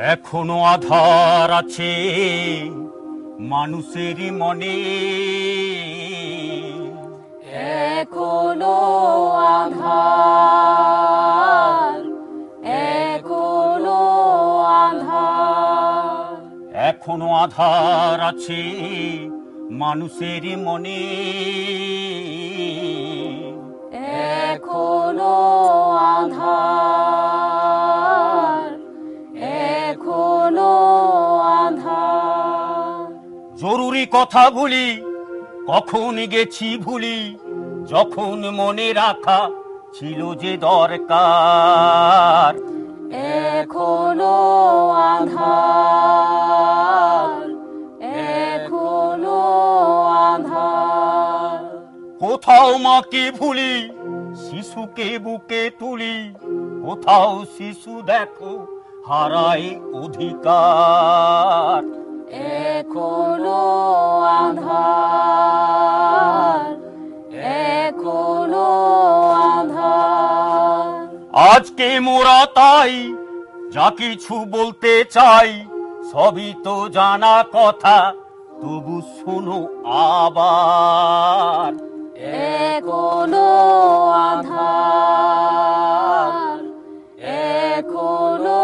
এখনো আধার আছে মানুষের মনে, এখনো আধার, এখনো আধার, এখনো আধার আছে মানুষের মনে, এখনো আধার, এখনো আধার। জরুরি কথাগুলি কখন গেছি ভুলি, যখন মনে রাখা ছিল যে দরকার। এখনো আধার, এখনো আধার। কোথাও মাকে ভুলি, শিশুকে বুকে তুলি, কোথাও শিশু দেখো হারায় অধিকার। এখনো আধার, এখনো আধার। আজকে মোরা তাই যা কিছু বলতে চাই, সবই তো জানা কথা, তবু শোনো আবার। এখনো আধার, এখনো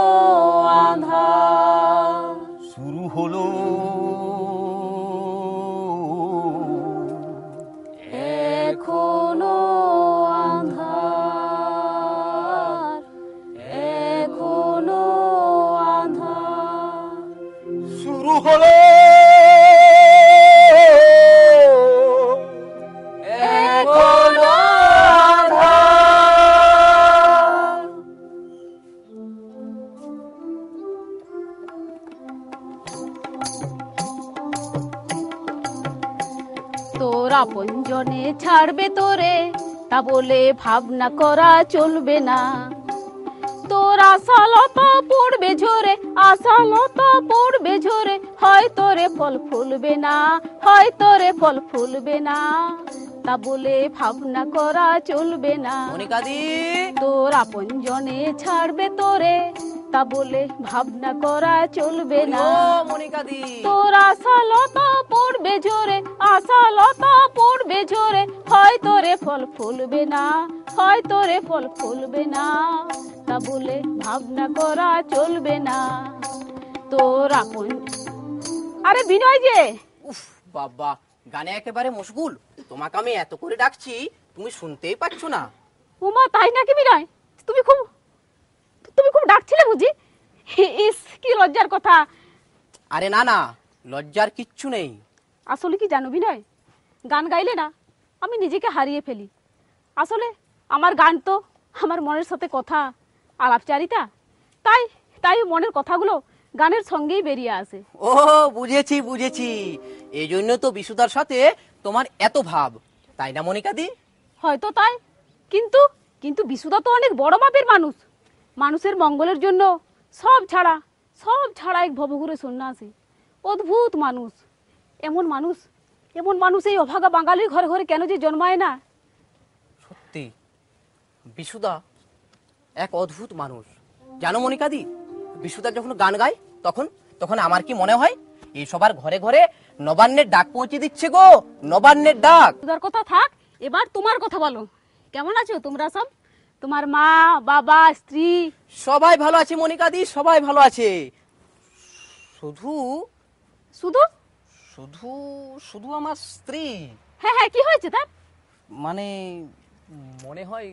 আধার। শুরু হলো এখনো আধার, এখনো আধার। শুরু হলো এখনো আধার। তোর আপনজনে ছাড়বে তোরে, তা বলে ভাবনা করা চলবে না। তোর আশালতা পড়বে ঝরে, আশালতা পড়বে ঝরে, হয় তোরে ফল ফুলবে না, হয় তোরে ফল ফুলবে না। তা বলে ভাবনা করা চলবে না। মনিকাদি, তোর আপনজনে ছাড়বে তোরে, তা বলে ভাবনা করা চলবে না। ও মনিকাদি, তোর আশালতা পড়বে ঝরে, আশালতা পড়বে ঝরে, হয় তোরে ফল ফুলবে না, হয় তোরে ফল ফুলবে না। তা বলে ভাবনা করা চলবে না। তোর আপন আরে বিনয় যে, উফ বাবা, গানে একেবারে মশগুল। তোমাকে আমি এত করে ডাকছি, তুমি শুনতেই পাচ্ছ না। উমা তাই নাকি বিনয়? তুমি খুব ডাকছিলে বুঝি? ইস কি লজ্জার কথা। আরে না না, লজ্জার কিচ্ছু নেই। আসলে কি জানো বিনয়, গান গাইলে না আমি নিজেকে হারিয়ে ফেলি। আসলে আমার গান তো আমার মনের সাথে কথা, আলাপচারিতা, তাই তাই মনের কথাগুলো গানের সঙ্গেই বেরিয়ে আসে। ও বুঝেছি বুঝেছি, এই জন্য তো বিশুদার সাথে তোমার এত ভাব, তাই না মনিকাদি? হয়তো তাই, কিন্তু কিন্তু বিশুদা তো অনেক বড় মাপের মানুষ। মানুষের মঙ্গলের জন্য সব ছাড়া এক ভবঘুরে সন্ন্যাসী। অদ্ভুত মানুষ। এমন মানুষ এই অভাগা বাঙালির ঘরে ঘরে কেন যে জন্মায় না। সত্যি বিশুদা এক অদ্ভুত মানুষ। জানো মনিকাদি, বিশুদা যখন গান গায় তখন তখন আমার কি মনে হয় এই সবার ঘরে ঘরে নবান্নের ডাক পৌঁছে দিচ্ছে গো, নবান্নের ডাক। তোর কথা থাক, এবার তোমার কথা বলো। কেমন আছো তোমরা সব? তোমার মা, বাবা, স্ত্রী? সবাই ভালো আছে মনিকাদি, সবাই ভালো আছে। শুধু শুধু শুধু শুধু আমার স্ত্রী, হ্যাঁ হ্যাঁ, কি হয়েছে তার? মানে মনে হয়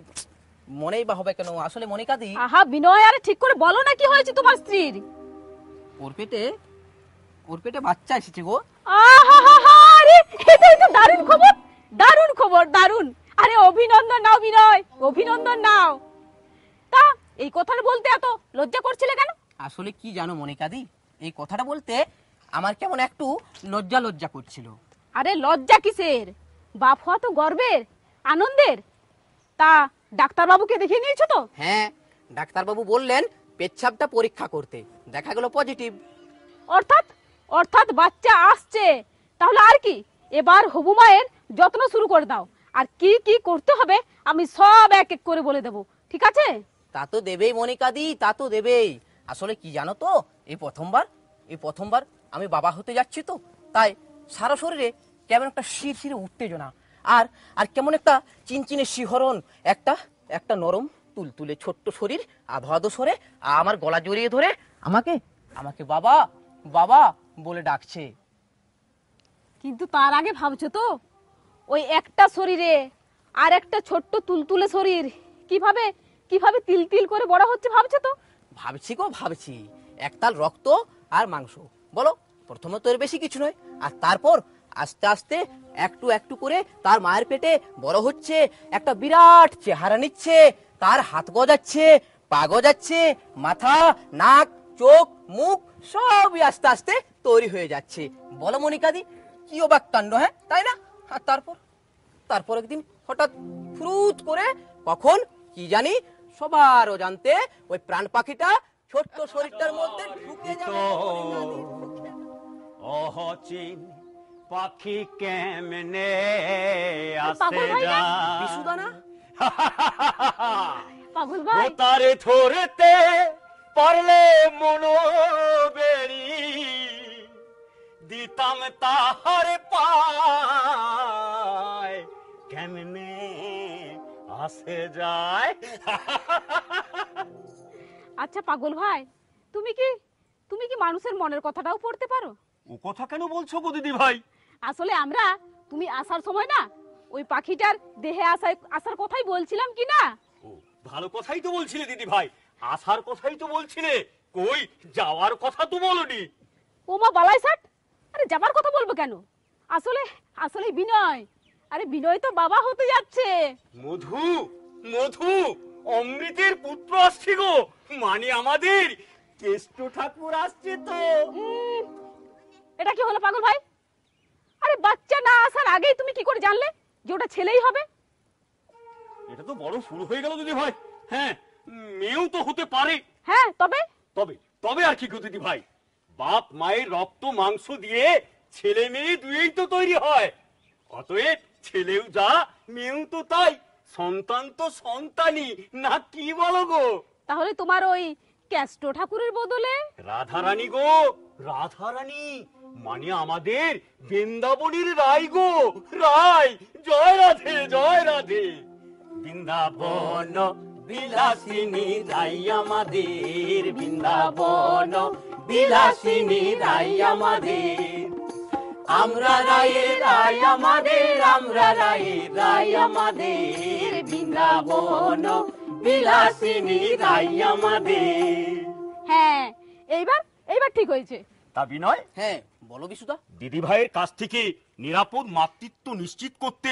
মনেই বা হবে কেন? আসলে মনিকাদি, আহা বিনয়, আরে ঠিক করে বলো না কি হয়েছে তোমার স্ত্রীর? ওর পেটে বাচ্চা এসেছে গো। আহা, আরে এটাই তো দারুণ খবর, দারুণ খবর, দারুণ। আরে অভিনন্দন নাও বিনয়, অভিনন্দন নাও। তা এই কথাটা বলতে এত লজ্জা করছিলে কেন? আসলে কি জানো মনিকাদি, এই কথাটা বলতে আমার কেমন একটু লজ্জা লজ্জা করছিল। আরে লজ্জা কিসের? বাপ হওয়া তো গর্বের, আনন্দের। তা ডাক্তারবাবুকে দেখিয়ে নিয়েছো তো? হ্যাঁ, ডাক্তারবাবু বললেন পেচ্ছাপটা পরীক্ষা করতে, দেখা গেল পজিটিভ। অর্থাৎ অর্থাৎ বাচ্চা আসছে। তাহলে আর কি, এবার হবু মায়ের যত্ন শুরু করে দাও। আর কি কি করতে হবে আমি সব এক এক করে বলে দেব, ঠিক আছে? তা তো দেবেই মনিকাদি, তা তো দেবেই। আসলে কি জানো তো, এই প্রথমবার আমি বাবা হতে যাচ্ছি তো, তাই সারা শরীরে কেমন একটা শিরশিরে উত্তেজনা, আর আর কেমন একটা চিনচিনে শিহরণ, একটা একটা নরম তুলতুলে ছোট্ট শরীর আধো আধো সরে আমার গলা জড়িয়ে ধরে আমাকে আমাকে বাবা বাবা বলে ডাকছে। কিন্তু তার আগে ভাবছো তো, ওই একটা শরীরে আর একটা ছোট্ট তুলতুলে শরীর কিভাবে কিভাবে তিল তিল করে বড় হচ্ছে ভাবছো তো? ভাবছি গো ভাবছি, একতাল রক্ত আর মাংস, বলো, প্রথমে তো এর বেশি কিছু নয়, আর তারপর আস্তে আস্তে একটু একটু করে তার মায়ের পেটে বড় হচ্ছে, একটা বিরাট চেহারা নিচ্ছে, তার হাত গজাচ্ছে, পা গজাচ্ছে, মাথা, নাক, চোখ, মুখ সবই আস্তে আস্তে তৈরি হয়ে যাচ্ছে। বলো মনিকাদি, কি অবাক কাণ্ড, হ্যাঁ তাই না? আর তারপর একদিন হঠাৎ ফুরুত করে কখন কি জানি সবার জানতে ওই প্রাণ পাখিটা ছোট্ট শরীরটার মধ্যে ঢুকে যাবে। অহচিন পাখি কেমনে আসে পাগল ভাই না? যায় বিশুদা না? পাগল ভাই, ও তারে ধরতে পারলে মনো বেড়ি দিতাম তাহার পায় কেমনে আসে যায়। আচ্ছা পাগল ভাই, তুমি কি তুমি কি মানুষের মনের কথাটাও পড়তে পারো? ও কথা কেন বলছো গো দিদি ভাই? আসলে আমরা তুমি আসার সময় না ওই পাখিটার দেহে আসার কথাই বলছিলাম কি না? ও ভালো কথাই তো বলছিলে দিদি ভাই, আসার কথাই তো বলছিলে, কই যাওয়ার কথা তো বলনি। ওমা বালাই ষাট, আরে যাবার কথা বলবো কেন? আসলে আসলে বিনয়, আরে বিনয় তো বাবা হতে যাচ্ছে। মধু মধু অমৃতের পুত্র আসছে গো, মানে আমাদের কেষ্ট ঠাকুর আসছে তো। উম, এটা কি হলো পাগল ভাই? আরে বাচ্চা না আসার আগেই তুমি কি করে জানলে যে ওটা ছেলেই হবে? এটা তো বড় শুরু হয়ে গেল দিদি ভাই। হ্যাঁ, মেয়েও তো হতে পারে। হ্যাঁ তবে তবে তবে আর কি গো দিদি ভাই, বাপ মায়ের রক্ত মাংস দিয়ে ছেলে মেয়ে দুয়েই তো তৈরি হয়, অতএব ছেলেও যা মেয়েও তো তাই, সন্তান তো সন্তানই না, কি বলো গো? তাহলে তোমার ওই ক্যাস্টো ঠাকুরের বদলে রাধারানী গো, রাধারানী মানে আমাদের বৃন্দাবনের রায় গো, রায়। জয় রাধে জয় রাধে। বৃন্দাবন বিলাসিনী রাই আমাদের, বৃন্দাবন বিলাসিনী রাই আমাদের, আমরা রায়ের রায় আমাদের, আমরা রায়ের রায় আমাদের, বৃন্দাবন বিলাসিনী রাই আমাদের। হ্যাঁ, এইবার এইবার ঠিক হয়েছে। তা বিনয়, হ্যাঁ বলো বিশুদা। দিদি ভাইয়ের কাছ থেকে নিরাপদ মাতৃত্ব নিশ্চিত করতে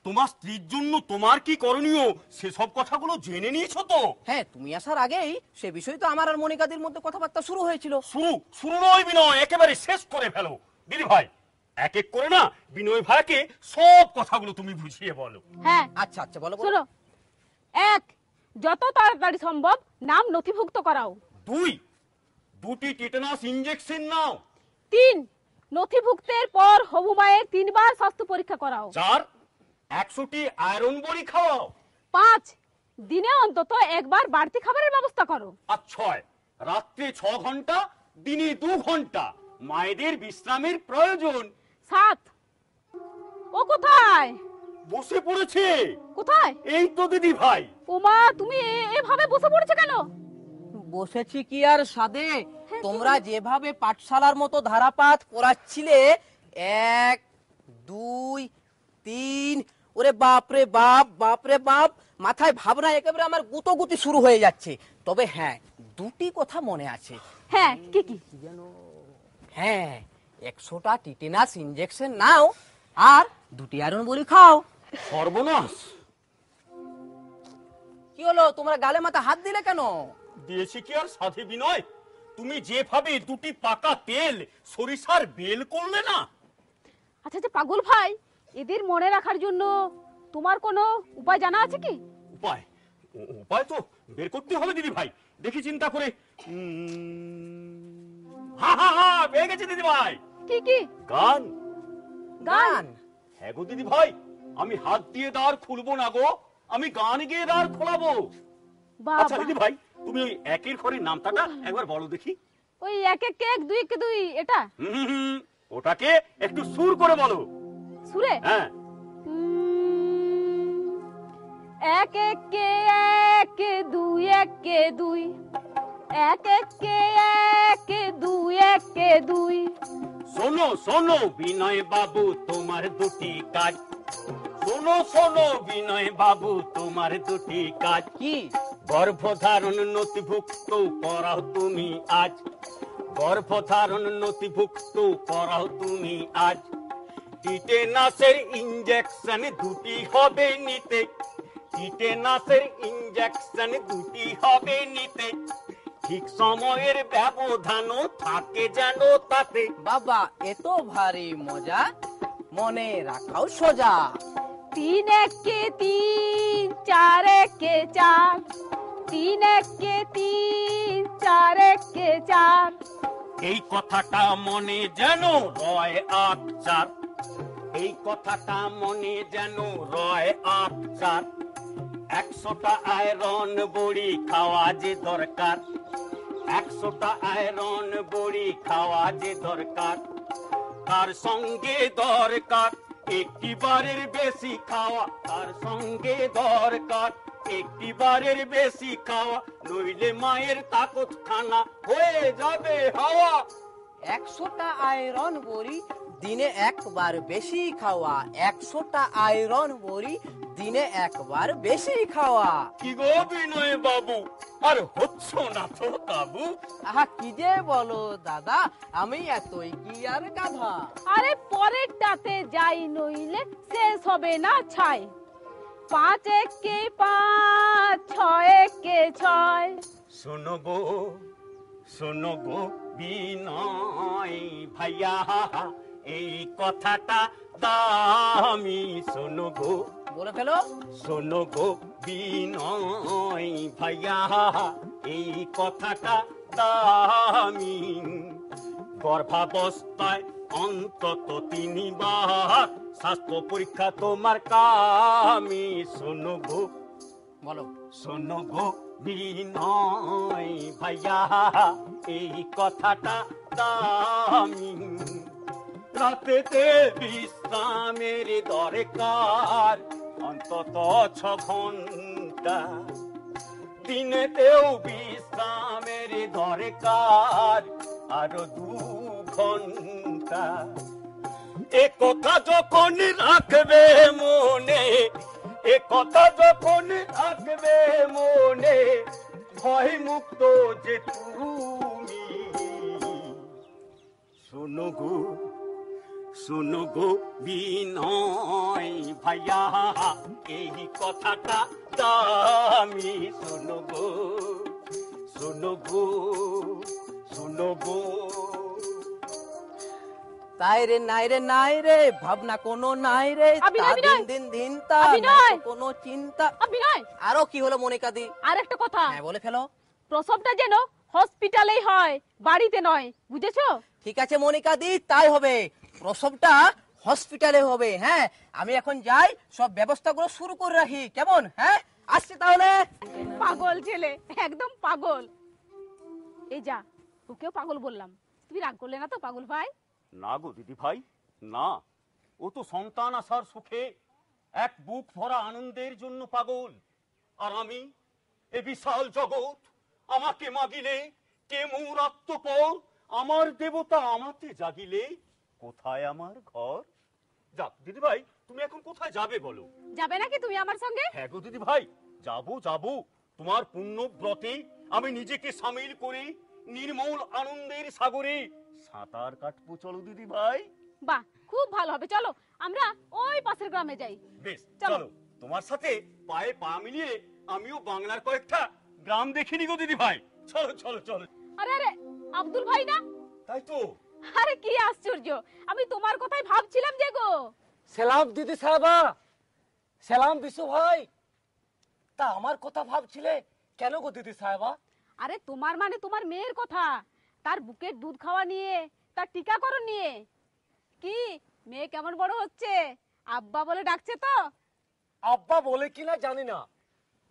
তোমার স্ত্রীর জন্য তোমার কি করণীয় সেসব কথাগুলো জেনে নিয়েছো তো? হ্যাঁ, তুমি আসার আগেই সে বিষয় তো আমার আর মনিকাদির মধ্যে কথাবার্তা শুরু হয়েছিল। শুরু শুরু নয় বিনয়, একেবারে শেষ করে ফেলো। দিদি ভাই এক এক করে না বিনয় ভাইকে সব কথাগুলো তুমি বুঝিয়ে বলো। হ্যাঁ আচ্ছা আচ্ছা বলো বলো। শোনো, এক, যত তাড়াতাড়ি সম্ভব নাম নথিভুক্ত করাও। 2, 2টি টিটানাস ইনজেকশন নাও। 3, নথিভুক্তের পর হবু মায়ের 3 বার স্বাস্থ্য পরীক্ষা করাও। 4, 100টি আয়রন বড়ি খাওয়াও। 5, দিনে অন্তত একবার বাড়তি খাবারের ব্যবস্থা করো। আর 6, রাত্রে 6 ঘন্টা দিনে 2 ঘন্টা মায়েদের বিশ্রামের প্রয়োজন। 7, ও কোথায় বসে পড়েছে। কোথায়? এই তো দিদি ভাই। ওমা তুমি এভাবে বসে পড়েছো কেন? বসেছি কি আর সাদে, তোমরা যেভাবে পাঠশালার মতো ধারাপাত পড়াচ্ছিলে 1, 2, 3, ওরে বাপ রে বাপ, বাপ রে বাপ, মাথায় ভাবনা একেবারে আমার গুতোগুতি শুরু হয়ে যাচ্ছে। তবে হ্যাঁ, দুটি কথা মনে আছে। হ্যাঁ, কি কি? হ্যাঁ, 100টা টিটেনাস ইনজেকশন নাও আর 2টি আয়রন বড়ি খাও। সর্বনাশ! কি হলো, তোমরা গালে মাথা হাত দিলে কেন? দিয়েছি কি আর সাধে বিনয়, তুমি যেভাবে 2টি পাকা তেল সরিষার বেল করলে না। আচ্ছা আচ্ছা পাগল ভাই, এদের মনে রাখার জন্য তোমার কোনো উপায় জানা আছে কি? উপায়? উপায় তো বের করতে হবে দিদি ভাই, দেখি চিন্তা করে। হা হা হা, পেয়ে গেছে দিদি ভাই। কি কি? গান। গান? হ্যাঁ গো দিদি ভাই, আমি হাত দিয়ে দ্বার খুলবো না গো, আমি গান গেয়ে দ্বার খোলাবো। আচ্ছা বাবা, দিদি ভাই, তুমি ওই একের ঘরের নামটাটা একবার বলো দেখি। ওই এক এক এক দুই এক দুই এটা ওটাকে একটু সুর করে বলো। সুরে? হ্যাঁ। এক এক কে এক দুই এক কে দুই, এক এক কে এক দুই এক কে দুই। শোনো শোনো বিনয় বাবু তোমার 2টি কাজ, শোনো শোনো বিনয় বাবু তোমার 2টি কাজ। কি? গর্ভধারণ নথিভুক্ত করাও তুমি আজ, গর্ভধারণ নথিভুক্ত করাও তুমি আজ। টিটেনাসের ইনজেকশন 2টি হবে নিতে, টিটেনাসের ইনজেকশন 2টি হবে নিতে। ঠিক সময়ের ব্যবধানও থাকে যেন তাতে। বাবা, এত ভারী মজা, মনে রাখাও সোজা। 3 এক কে 3, 4 এক কে 4, 3 এক কে 3, 4 এক কে 4। এই কথাটা মনে যেন রয় আকচার, এই কথাটা মনে যেন রয় আকচার। 100টা আয়রন বড়ি খাওয়া যে দরকার, 100টা আয়রন বড়ি খাওয়া যে দরকার। তার সঙ্গে দরকার একটিবারের বেশি খাওয়া, তার সঙ্গে দরকার একটিবারের বেশি খাওয়া, নইলে মায়ের তাকত খানা হয়ে যাবে হাওয়া। 100টা আয়রন বড়ি দিনে একবার বেশি খাওয়া, 100টা আয়রন বড়ি দিনে একবার বেশি খাওয়া। কি গো বিনয় বাবু, আর হচ্ছ না তো কাবু? আহা, কি যে বলো দাদা, আমি এতই কি আর গাধা? আরে পরেরটাতে যাই নইলে শেষ হবে না ছাই। 5 এক কে 5, 6 এক কে 6। শোনো গো বিনয় ভাইয়া, এই কথাটা দামি। শোনো গো, বলে ফেলো। শোনো গো বিনয় ভাইয়া, এই কথাটা দামি। গর্ভাবস্থায় অন্তত 3 বার স্বাস্থ্য পরীক্ষা তোমার কামি। শোনো গো, বলো। শোনো গো বিনয় ভাইয়া, এই কথাটা দামি। রাতেতে বিশ্রামের দরকার অন্তত 6 ঘন্টা, দিনেতেও বিশ্রামের দরকার আরো 2 ঘন্টা। এ কথা যখন রাখবে মনে, এ কথা যখন রাখবে মনে, ভয় মুক্ত যে তুমি। শোনো গো বিনয় ভাইয়া, এই কথাটা দামি। শোনো গো, শোনো গো, শোনো গো। তাই রে নাই রে নাই রে, ভাবনা কোনো নাই রে, অভিনয়, তা দিন দিন দিন তা অভিনয়। নাই কোনো চিন্তা। বিনয়, আরো কি হলো মনিকা দি? আরেকটা কথা, হ্যাঁ, বলে ফেলো। প্রসবটা যেন হসপিটালেই হয়, বাড়িতে নয়, বুঝেছো? ঠিক আছে মনিকা দি, তাই হবে। প্রসবটা হসপিটালে হবে। হ্যাঁ, আমি এখন যাই, সব ব্যবস্থাগুলো শুরু করে রাখি, কেমন? হ্যাঁ, আসছি তাহলে। পাগল ছেলে, একদম পাগল। এই যা, তোকেও পাগল বললাম, তুমি রাগ করলে না তো পাগল ভাই? না গো দিদি ভাই, না। ও তো সন্তান আসার সুখে এক বুক ভরা আনন্দের জন্য পাগল। আর আমি এ বিশাল জগৎ আমাকে মাগিলে কে মোর আত্মপর, আমার দেবতা আমাকে জাগিলে কোথায় আমার ঘর? যাক দিদি ভাই, তুমি এখন কোথায় যাবে বলো? যাবে নাকি তুমি আমার সঙ্গে? হ্যাঁ গো দিদি ভাই, যাবো যাবো। তোমার পুণ্য ব্রতে আমি নিজেকে সামিল করে নির্মল আনন্দের সাগরে সাঁতার কাটবো, চলো দিদি ভাই। বাহ, খুব ভালো হবে, চলো আমরা ওই পাশের গ্রামে যাই। বেশ চলো। চলো, তোমার সাথে পায়ে পা মিলিয়ে আমিও বাংলার কয়েকটা গ্রাম দেখিনি গো দিদি ভাই। চলো চলো চলো। আরে আরে, আব্দুল ভাই না? তাই তো। আরে কি আশ্চর্য, আমি তোমার কথাই ভাবছিলাম যে গো। সালাম দিদি সাহেবা, সালাম বিশু ভাই। তা আমার কথা ভাবছিলে কেন গো দিদি সাহেবা? আরে তোমার মানে তোমার মেয়ের কথা, তার বুকের দুধ খাওয়া নিয়ে, তার টিকাকরণ নিয়ে। কি মেয়ে কেমন বড় হচ্ছে, আব্বা বলে ডাকছে তো? আব্বা বলে কিনা জানি না,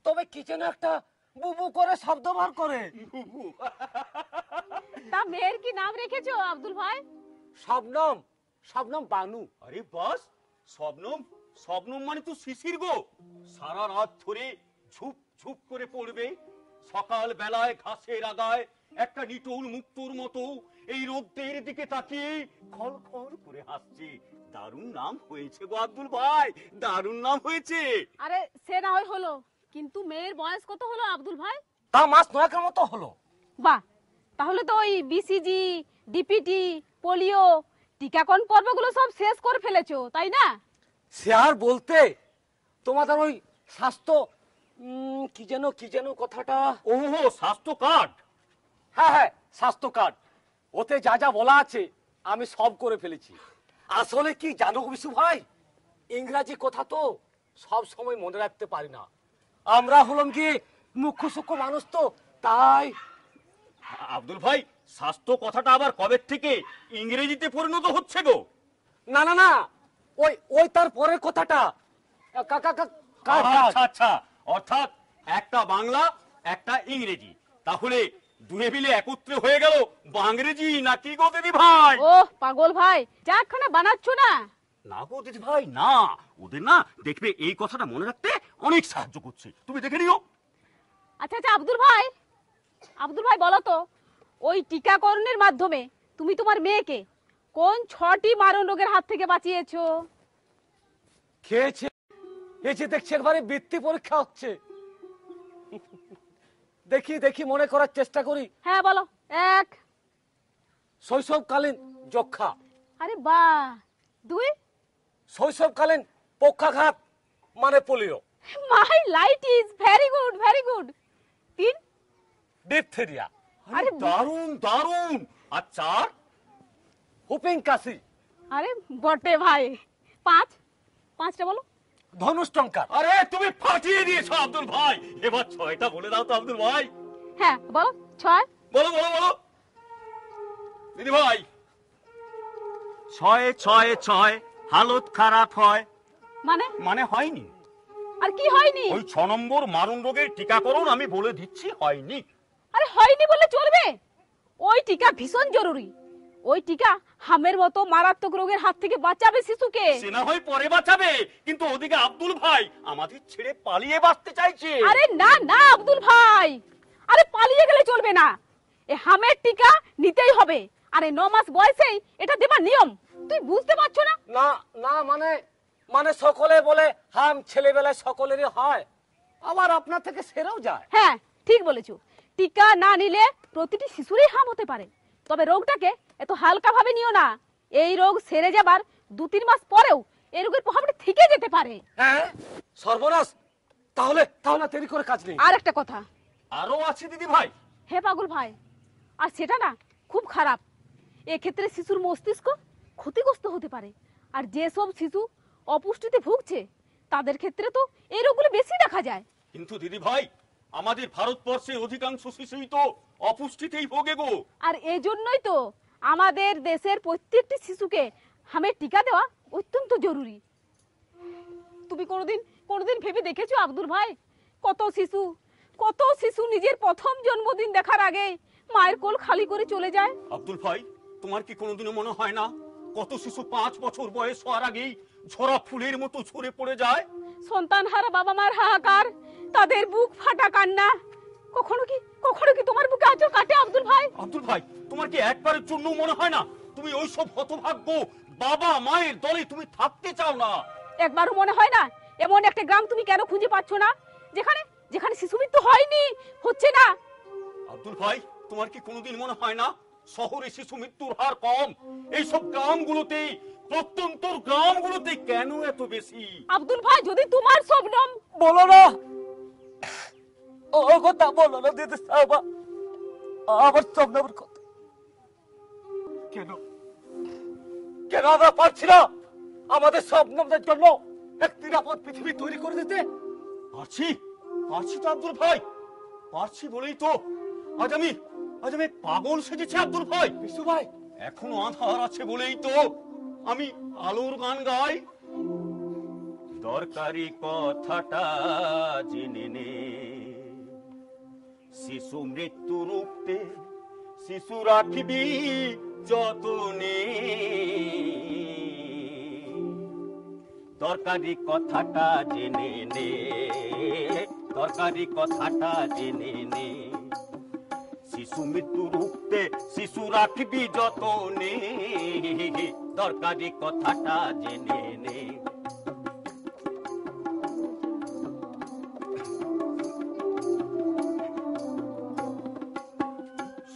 তবে কি যেন একটা বুবু করে শব্দ বার করে। তা মেয়ের কি নাম রেখেছো আব্দুল ভাই? শবনম, শবনম বানু। আরে বাস, শবনম, শবনম মানে তো শিশির গো। সারা রাত ধরে ঝুপ ঝুপ করে পড়বে, সকাল বেলায় ঘাসের আগায় একটা নিটোল মুক্তোর মতো এই রোদ্দের দিকে তাকিয়ে খল খল করে হাসছে। দারুণ নাম হয়েছে গো আব্দুল ভাই, দারুণ নাম হয়েছে। আরে সে না হয় হলো, কিন্তু মেয়ের বয়স কত হলো আব্দুল ভাই? তা মাস নয়েকের মতো হলো। বাহ, তাহলে তো ওই বিসিজি, ডিপিটি, পোলিও টিকাকরণ পর্বগুলো সব শেষ করে ফেলেছো, তাই না? সে আর বলতে, তোমাদের ওই স্বাস্থ্য কি যেন কথাটা। ওহো, স্বাস্থ্য কার্ড। হ্যাঁ হ্যাঁ, স্বাস্থ্য কার্ড। ওতে যা যা বলা আছে আমি সব করে ফেলেছি। আসলে কি জানো বিশু ভাই, ইংরাজি কথা তো সব সময় মনে রাখতে পারি না। আমরা হলাম কি মুখ্য সূক্ষ্ম মানুষ তো, তাই। আব্দুল ভাই, স্বাস্থ্য কথাটা আবার কবে থেকে ইংরেজিতে পরিণত হচ্ছে গো? না না না, ওই ওই তার পরের কথাটা। আচ্ছা আচ্ছা, অর্থাৎ একটা বাংলা একটা ইংরেজি, তাহলে দুয়ে মিলে একত্রে হয়ে গেল বাংরেজি, নাকি গো দিদি ভাই? ওহ পাগল ভাই, চাখানা বানাচ্ছো না? না গো দিদি ভাই না, ওদের না দেখবে এই কথাটা মনে রাখতে অনেক সাহায্য করছে, তুমি দেখে নিও। আচ্ছা আচ্ছা আব্দুল ভাই, আব্দুল ভাই বলো তো, ওই টিকাকরণের মাধ্যমে তুমি তোমার মেয়েকে কোন 6টি মারণ রোগের হাত থেকে বাঁচিয়েছো? খেয়েছে, এই যে দেখছি একবারে বৃত্তি পরীক্ষা হচ্ছে। দেখি দেখি মনে করার চেষ্টা করি। হ্যাঁ বলো। 1, শৈশবকালীন যক্ষা। আরে বাহ। 2, শৈশবকালীন পক্ষাঘাত মানে polio. My light is very good, very good. 3, diphtheria. আরে দারুণ দারুণ। আর 4? হুপিং কাশি। আরে বটে ভাই। 5, 5টা বলো। ধনুষ্টঙ্কার। আরে তুমি ফাটিয়ে দিয়েছো আব্দুল ভাই, এবার 6টা বলে দাও তো আব্দুল ভাই। হ্যাঁ বলো। 6, বলো বলো বলো দিদি ভাই। 6 হালত খারাপ হয়, মানে মানে হয়নি। আর কি হয়নি? ওই 6 নম্বর মারণ রোগের টিকাকরণ আমি বলে দিচ্ছি হয়নি। আরে হয়নি বললে চলবে? ওই টিকা ভীষণ জরুরি। ওই টিকা হামের মতো মারাত্মক রোগের হাত থেকে বাঁচাবে শিশুকে। সে না হয় পরে বাঁচাবে, কিন্তু ওদিকে আব্দুল ভাই আমাদের ছেড়ে পালিয়ে বাঁচতে চাইছে। আরে না না আব্দুল ভাই, আরে পালিয়ে গেলে চলবে না, এ হামের টিকা নিতেই হবে। আরে 9 মাস বয়সেই এটা দেবার নিয়ম, তুই বুঝতে পারছো না? না না, মানে মানে সকলে বলে হাম ছেলেবেলায় সকলেরই হয়, আবার আপনার থেকে সেরেও যায়। হ্যাঁ ঠিক বলেছো, টিকা না নিলে প্রতিটি শিশুরই হাম হতে পারে। তবে রোগটাকে এত হালকা ভাবে নিও না, এই রোগ সেরে যাবার 2-3 মাস পরেও এই রোগের প্রভাবটা থেকে যেতে পারে। হ্যাঁ সর্বনাশ, তাহলে তাহলে দেরি করে কাজ নেই। আর একটা কথা। আরো আছে দিদি ভাই। হে পাগল ভাই, আর সেটা না খুব খারাপ। এক্ষেত্রে শিশুর মস্তিষ্ক ক্ষতিগ্রস্ত হতে পারে, আর যেসব শিশু অপুষ্টিতে ভুগছে তাদের ক্ষেত্রে তো এই রোগগুলো বেশি দেখা যায়। কিন্তু দিদি ভাই, আমাদের ভারতবর্ষের অধিকাংশ শিশুই তো অপুষ্টিতেই ভোগে গো। আর এই জন্যই তো আমাদের দেশের প্রত্যেকটি শিশুকে হামের টিকা দেওয়া অত্যন্ত জরুরি। তুমি কোনোদিন ভেবে দেখেছো আব্দুল ভাই, কত শিশু নিজের প্রথম জন্মদিন দেখার আগে মায়ের কোল খালি করে চলে যায়? আব্দুল ভাই, তোমার কি কোনোদিনও মনে হয় না কত শিশু 5 বছর বয়স হওয়ার আগেই ঝরা ফুলের মতো ঝরে পড়ে যায়? সন্তান হারা বাবা মার হাহাকার, তাদের বুক ফাটা কান্না, কখনো কি তোমার বুকে আঁচড় কাটে আব্দুল ভাই? আব্দুল ভাই, তোমার কি একবারের জন্য মনে হয় না তুমি ওই সব হতভাগ্য বাবা মায়ের দলে তুমি থাকতে চাও না? একবারও মনে হয় না এমন একটা গ্রাম তুমি কেন খুঁজে পাচ্ছ না যেখানে যেখানে শিশু মৃত্যু হয়নি, হচ্ছে না? আব্দুল ভাই, তোমার কি কোনোদিন মনে হয় না শহরে শিশু মৃত্যুর হার কম? এইসব গ্রামগুলোতেই, প্রত্যন্তর গ্রামগুলোতে কেন এত বেশি? আব্দুল ভাই, যদি তোমার শবনম বলো না, ও কথা বলো না দিদি সাহেব, আমার স্বপ্নের কথা। কেন কেন আমরা পারছি না আমাদের স্বপ্নদের জন্য এক নিরাপদ পৃথিবী তৈরি করে দিতে? পারছি পারছি তো আব্দুল ভাই, পারছি বলেই তো আজ আমি পাগল সেজেছি আব্দুল ভাই। বিশু ভাই, এখনো আধার আছে বলেই তো আমি আলোর গান গাই। দরকারি কথাটা জেনে নে, শিশু মৃত্যু রুখতে শিশু রাখবি যতনে। দরকারি কথাটা জেনে নে, দরকারি কথাটা জেনে নে, শিশু মৃত্যু রুখতে শিশু রাখবি যতনে। দরকারি কথাটা জেনে নে।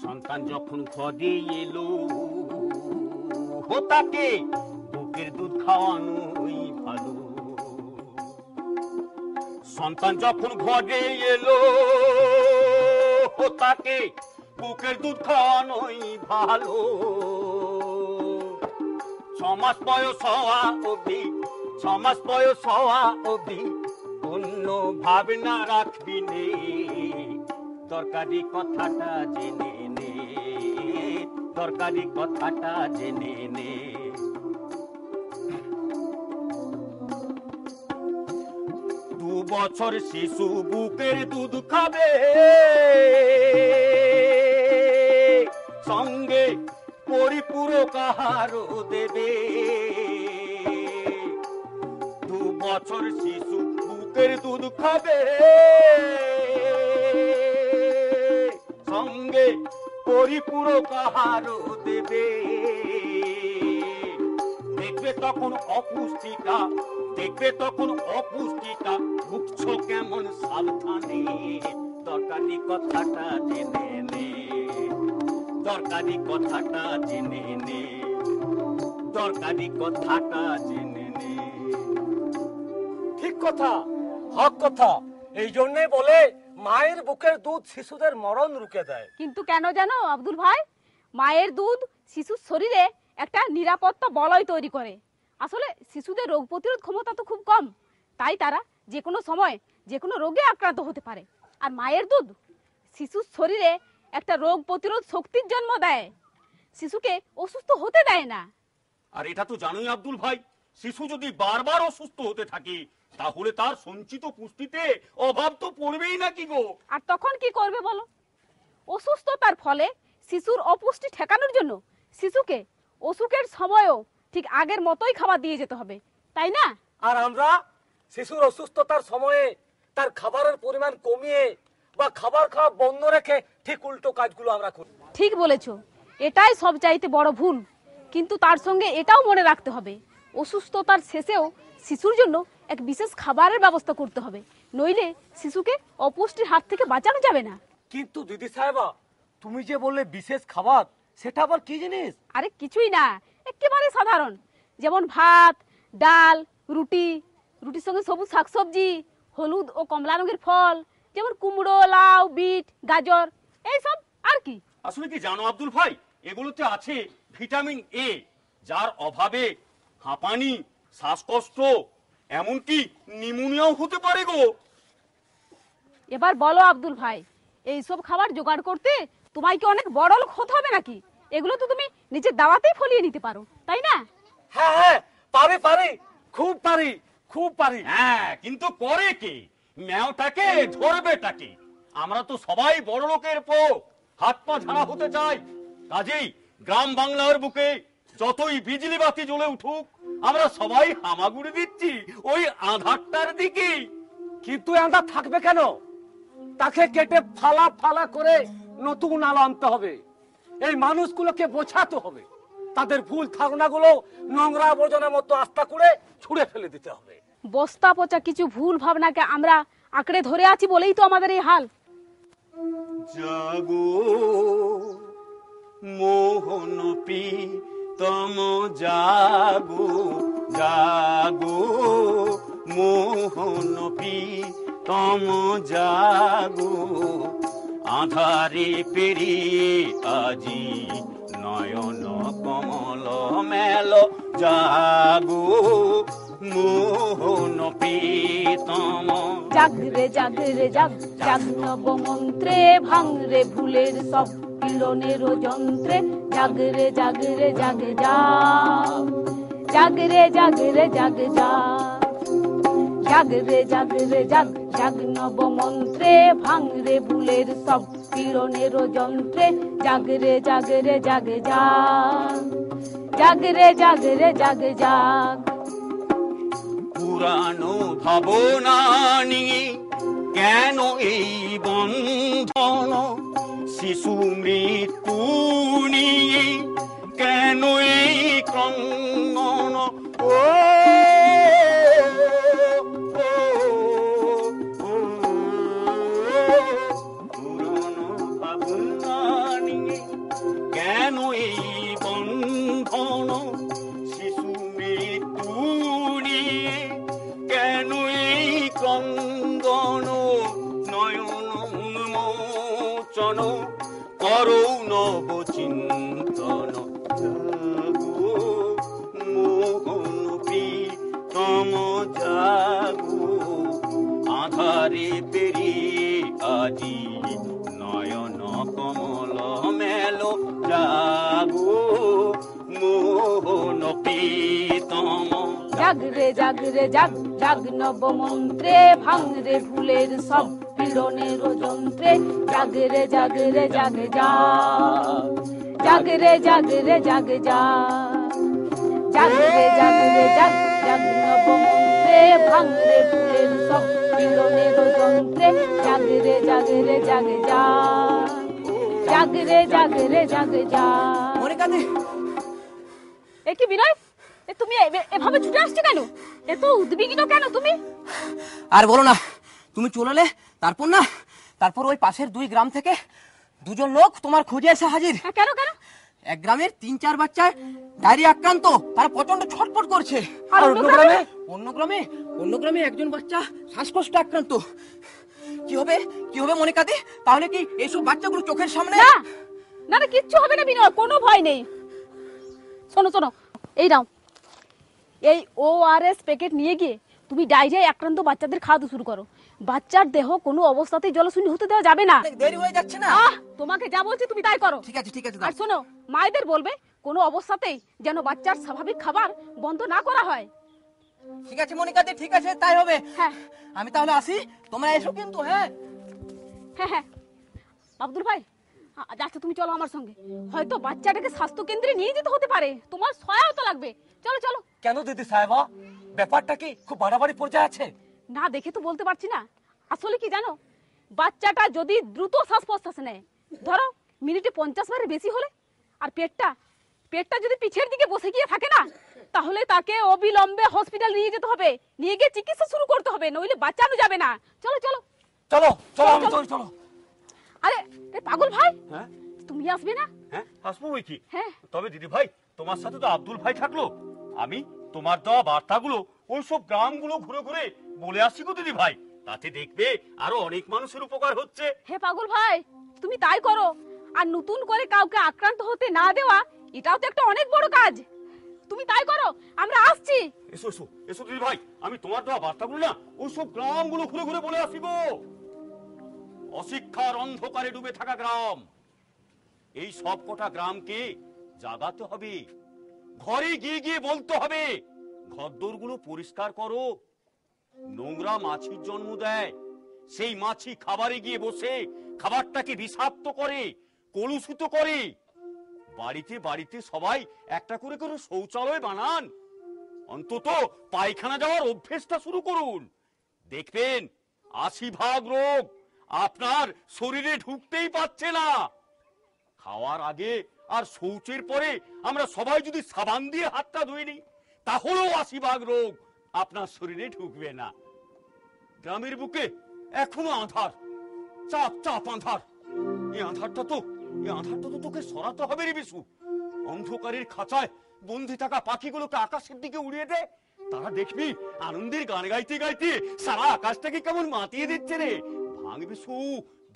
সন্তান যখন ঘরে এলো, তাকে বুকের দুধ খাওয়ানোই ভালো। সন্তান যখন ঘরে এলো, তাকে বুকের দুধ খাওয়ানোই ভালো। 6 মাস বয়স হওয়া অবধি, 6 মাস বয়স হওয়া অবধি অন্য ভাবনা রাখবি নে। দরকারি কথাটা জেনে নে, দরকারি কথাটা জেনে নে। 2 বছর শিশু বুকের দুধ খাবে, সঙ্গে পরিপূরক আহারও দেবে। 2 বছর শিশু বুকের দুধ খাবে, সঙ্গে পরিপূরক আহারও দেবে। দেখবে তখন অপুষ্টিকা, দেখবে তখন অপুষ্টিকা, ভুগছ কেমন সাবধানে। দরকারি কথাটা জেনে নে, দরকারি কথাটা জেনে নে, দরকারি কথাটা জেনে নে। ঠিক কথা, হক কথা। এই জন্যই বলে মায়ের বুকের দুধ শিশুদের মরণ রুখে দেয়। কিন্তু কেন জানো আব্দুল ভাই, মায়ের দুধ শিশুর শরীরে একটা নিরাপত্তা বলয় তৈরি করে। আসলে শিশুদের রোগ প্রতিরোধ ক্ষমতা তো খুব কম, তাই তারা যে কোনো সময় যে কোনো রোগে আক্রান্ত হতে পারে। আর মায়ের দুধ শিশুর শরীরে একটা রোগ প্রতিরোধ শক্তির জন্ম দেয়, শিশুকে অসুস্থ হতে দেয় না। আর এটা তো জানোই আব্দুল ভাই, শিশু যদি বারবার অসুস্থ হতে থাকে তাহলে তার সঞ্চিত পুষ্টিতে অভাব তো পড়বেই নাকি গো। আর তখন কি করবে বলো? অসুস্থতার ফলে শিশুর অপুষ্টি ঠেকানোর জন্য শিশুকে অসুখের সময়ও ঠিক আগের মতোই খাবার দিয়ে যেতে হবে, তাই না? আর আমরা শিশুর অসুস্থতার সময়ে তার খাবারের পরিমাণ কমিয়ে বা খাবার খাওয়া বন্ধ রেখে ঠিক উল্টো কাজগুলো আমরা করি। ঠিক বলেছো, এটাই সবচাইতে বড় ভুল। কিন্তু তার সঙ্গে এটাও মনে রাখতে হবে, অসুস্থতার শেষেও শিশুর জন্য এক বিশেষ খাবারের ব্যবস্থা করতে হবে, নইলে শিশুকে অপুষ্টির হাত থেকে বাঁচানো যাবে না। কিন্তু দিদি সাহেবা, তুমি যে বললে বিশেষ খাবার, সেটা আবার কি জিনিস? আরে কিছুই না, একেবারে সাধারণ। যেমন ভাত, ডাল, রুটি, রুটির সঙ্গে সবুজ শাকসবজি, হলুদ ও কমলা রঙের ফল, যেমন কুমড়ো, লাউ, বিট, গাজর, এইসব আর কি। আসলে কি জানো আব্দুল ভাই, এগুলোতে আছে ভিটামিন এ, যার অভাবে হাঁপানি, শ্বাসকষ্ট, এমনকি নিউমোনিয়াও হতে পারে গো। এবার বলো আব্দুল ভাই, এইসব খাবার জোগাড় করতে তোমায় কি অনেক বড় লোক হতে হবে নাকি? এগুলো তো তুমি নিজের দাওয়াতেই ফলিয়ে নিতে পারো, তাই না? হ্যাঁ হ্যাঁ, পারি পারি, খুব পারি, খুব পারি। হ্যাঁ, কিন্তু করে কে? ম্যাওটাকে ধরবেটাকে? আমরা তো সবাই বড় লোকের হাত পা ঝাড়া হতে চাই। কাজেই গ্রাম বাংলার বুকে যতই বিজলি বাতি জ্বলে উঠুক, আমরা সবাই হামাগুড়ি দিচ্ছি ওই আধারটার দিকে। কিন্তু আন্দাজ থাকবে কেন? তাকে কেটে ফালা ফালা করে নতুন আলো আনতে হবে। এই মানুষগুলোকে বোঝাতে হবে তাদের ভুল ধারণাগুলো নোংরা আবর্জনার মতো আস্থা করে ছুঁড়ে ফেলে দিতে হবে। বস্তা পচা কিছু ভুল ভাবনাকে আমরা আঁকড়ে ধরে আছি বলেই তো আমাদের এই হাল। জাগো মোহন প্রীতম জাগো, জাগো মোহন প্রীতম জাগো, আধারে পেরিয়ে আজি নয়ন কমল মেল, জাগো মোহন প্রীতম। জাগরে জাগরে জাগ, জাগ নব মন্ত্রে, ভাঙরে ভুলের সব পীড়নের যন্ত্রে, জাগরে জাগরে জাগে জাগ, জাগরে জাগরে জাগে জাগ, জাগরে জাগরে জাগ, জাগ নব মন্ত্রে, ভাঙরে ভুলের সব পীড়নের যন্ত্রে, জাগরে জাগরে জাগে জাগ, জাগরে জাগরে জাগে জাগ। পুরানো ভাবনা নিয়ে কেন এই বন্ধন, শিশু মৃত্যু নিয়ে কেন এই ক্রন্দন, ও পুরানো ভাবনা নিয়ে কেন এই বন্ধন, শিশু মৃত্যু নিয়ে কেন এই ক্রন্দন, নয়ন উন্মোচন করৌ নব চিন্তন, জাগো মোহন প্রীতম জাগো, আধারে পেরিয়ে আজি নয়ন কমল মেল, জাগো মোহন প্রীতম। জাগরে জাগরে জাগ, জাগ নব মন্ত্রে, ভাঙরে ভুলের সব পীড়নের যন্ত্রে, জাগরে জাগরে জাগে জাগ, জাগরে জাগরে জাগে জাগ, জাগরে জাগরে জাগ, জাগ নব মন্ত্রে, ভাঙরে ভুলের সব পীড়নের যন্ত্রে, জাগরে জাগরে জাগে জাগ, জাগরে জাগরে জাগে জাগ। মনিকাদি, এ কি বিনয়, এ তুমি এভাবে ছুটে আসছো কেন? এত উদ্বিগ্ন কেন তুমি? আর বলো না, তুমি চলে এলে, তারপর ওই পাশের 2 গ্রাম থেকে 2জন লোক তোমার খোঁজে এসে হাজির। হ্যাঁ, কেন কেন? এক গ্রামের 3-4 বাচ্চা ডায়রিয়া আক্রান্ত, তারা প্রচন্ড ছটফট করছে। আর অন্য গ্রামে? অন্য গ্রামে একজন বাচ্চা শ্বাসকষ্ট আক্রান্ত। কি হবে মনিকাদি? তাহলে কি এইসব বাচ্চাগুলো চোখের সামনে? না না না, কিচ্ছু হবে না বিনয়, কোনো ভয় নেই। শোনো শোনো, এই নাও, এই ORS প্যাকেট নিয়ে গিয়ে তুমি ডায়রিয়ায় আক্রান্ত বাচ্চাদের খাওয়াতে শুরু করো। বাচ্চার দেহ কোনো অবস্থাতেই জলশূন্য হতে দেওয়া যাবে না। অনেক দেরি হয়ে যাচ্ছে না? তোমাকে যা বলছি তুমি তাই করো। ঠিক আছে দাও। আর শোনো, মায়েদের বলবে কোনো অবস্থাতেই যেন বাচ্চার স্বাভাবিক খাবার বন্ধ না করা হয়। ঠিক আছে মনিকাদি, ঠিক আছে, তাই হবে। হ্যাঁ আমি তাহলে আসি, তোমরা এসো কিন্তু। হ্যাঁ হ্যাঁ হ্যাঁ, আব্দুল ভাই, যাচ্ছ তুমি, চলো আমার সঙ্গে। হয়তো বাচ্চাটাকে স্বাস্থ্য কেন্দ্রে নিয়ে যেতে হতে পারে, তোমার সহায়তা লাগবে। চলো চলো। কেন দিদি সাহেবা, ব্যাপারটা কি খুব বাড়াবাড়ি পর্যায়ে আছে? না দেখে তো বলতে পারছি না। আসলে কি জানো, বাচ্চাটা যদি দ্রুত শ্বাস প্রশ্বাস নেয়, ধরো মিনিটে 50 বারের বেশি হলে, আর পেটটা যদি পিছের দিকে বসে গিয়ে থাকে না, তাহলে তাকে অবিলম্বে হসপিটাল নিয়ে যেতে হবে, নিয়ে গিয়ে চিকিৎসা শুরু করতে হবে, নইলে বাঁচানো যাবে না। চলো চলো চলো চলো, আমি চলো। চলো। আরে এ পাগল ভাই, হ্যাঁ তুমি আসবে না? হ্যাঁ, আসবো বই কি। হ্যাঁ। তবে দিদি ভাই, তোমার সাথে তো আব্দুল ভাই থাকলো, আমি তোমার দেওয়া বার্তাগুলো ওইসব গ্রামগুলো ঘুরে ঘুরে বলে আসছি গো দিদি ভাই, তাতে দেখবে আরো অনেক মানুষের উপকার হচ্ছে। হে পাগল ভাই, তুমি তাই করো। আর নতুন করে কাউকে আক্রান্ত হতে না দেওয়া, এটাও তো একটা অনেক বড় কাজ। তুমি তাই করো, আমরা আসছি। এসো এসো এসো দিদি ভাই, আমি তোমার দেওয়া বার্তাগুলো না ওইসব গ্রামগুলো ঘুরে ঘুরে বলে আসি গো। অশিক্ষার অন্ধকারে ডুবে থাকা গ্রাম, এই সব কটা গ্রামকে জাগাতে হবে। ঘরে গিয়ে গিয়ে বলতে হবে, ঘরদোরগুলো পরিষ্কার করো। নোংরা মাছির জন্ম দেয়, সেই মাছি খাবারে গিয়ে বসে খাবারটাকে বিষাক্ত করে, কলুষিত করে। বাড়িতে বাড়িতে সবাই একটা করে করে শৌচালয় বানান, অন্তত পায়খানা যাওয়ার অভ্যেসটা শুরু করুন। দেখবেন 80% রোগ আপনার শরীরে ঢুকতেই পারছে না। খাওয়ার আগে আর শৌচের পরে আমরা সবাই যদি সাবান দিয়ে হাতটা ধুয়ে নিই, তাহলেও 80 ভাগ রোগ আপনার শরীরে ঢুকবে না। গ্রামের বুকে এখনো আঁধার, চাপ চাপ আঁধার। এই আঁধারটা তো তোকে সরাতে হবে রে বিশু। অন্ধকারের খাঁচায় বন্দি থাকা পাখিগুলোকে আকাশের দিকে উড়িয়ে দে, তারা দেখবি আনন্দের গান গাইতে গাইতে সারা আকাশটাকে কেমন মাতিয়ে দিচ্ছে রে। ভাঙ বিশু,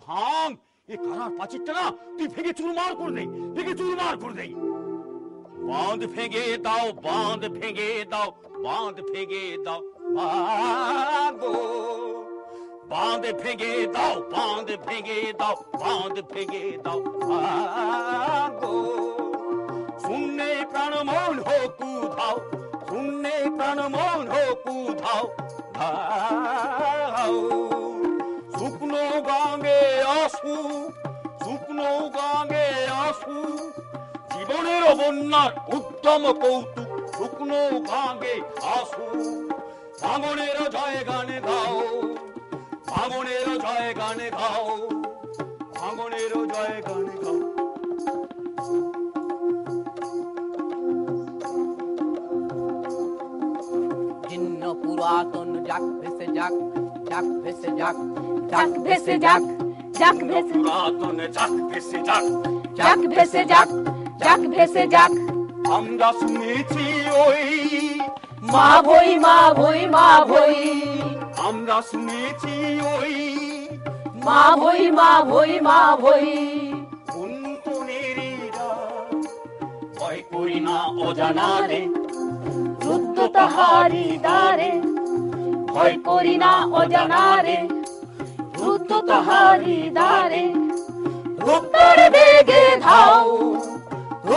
ভাঙ। এই কারার প্রাচীরটা না তুই ভেঙে চুরমার করে দে, ভেঙে চুরমার করে দে। বাঁধ ভেঙে দাও, বাঁধ ভেঙে দাও, বাঁধ ভেঙে দাও ভাগো। বাঁধ ভেঙে দাও, বাঁধ ভেঙে দাও, বাঁধ ভেঙে দাও ভাগো। শূন্যে প্রাণ মন হোক উধাও, শূন্যে প্রাণ মন হোক উধাও ধাও। শুকনো গাঙ্গে আসু, শুকনো গাঙ্গে আসু, জীবনের বন্যার উত্তম কৌতুক শুকনো গাঙ্গে আসু। ভাঙনের জয় গানে গাও, ভাঙনের জয় গানে গাও, ভাঙনের জয় গানে গাও। জীর্ণ পুরাতন যাক ভেসে যাক, যাক ভেসে যাক, যাক ভেসে যাক, যাক ভেসে পুরাতন যাক ভেসে যাক, যাক ভেসে যাক, যাক ভেসে যাক। আমরা শুনেছি ওই মা ভই, মা ভই, মা ভই, আমরা শুনেছি ওই মা ভই, মা ভই, মা ভই। কুন্তনেরীরা ভয় করি না অজানারে, রুদ্ধ তাহারি দ্বারে, ভয় করি না অজানারে, রুদ্ধ তাহারি দ্বারে। উত্তর বেগে ধাও,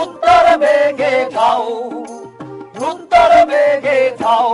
উত্তর বেগে ধাও, উত্তর বেগে ধাও।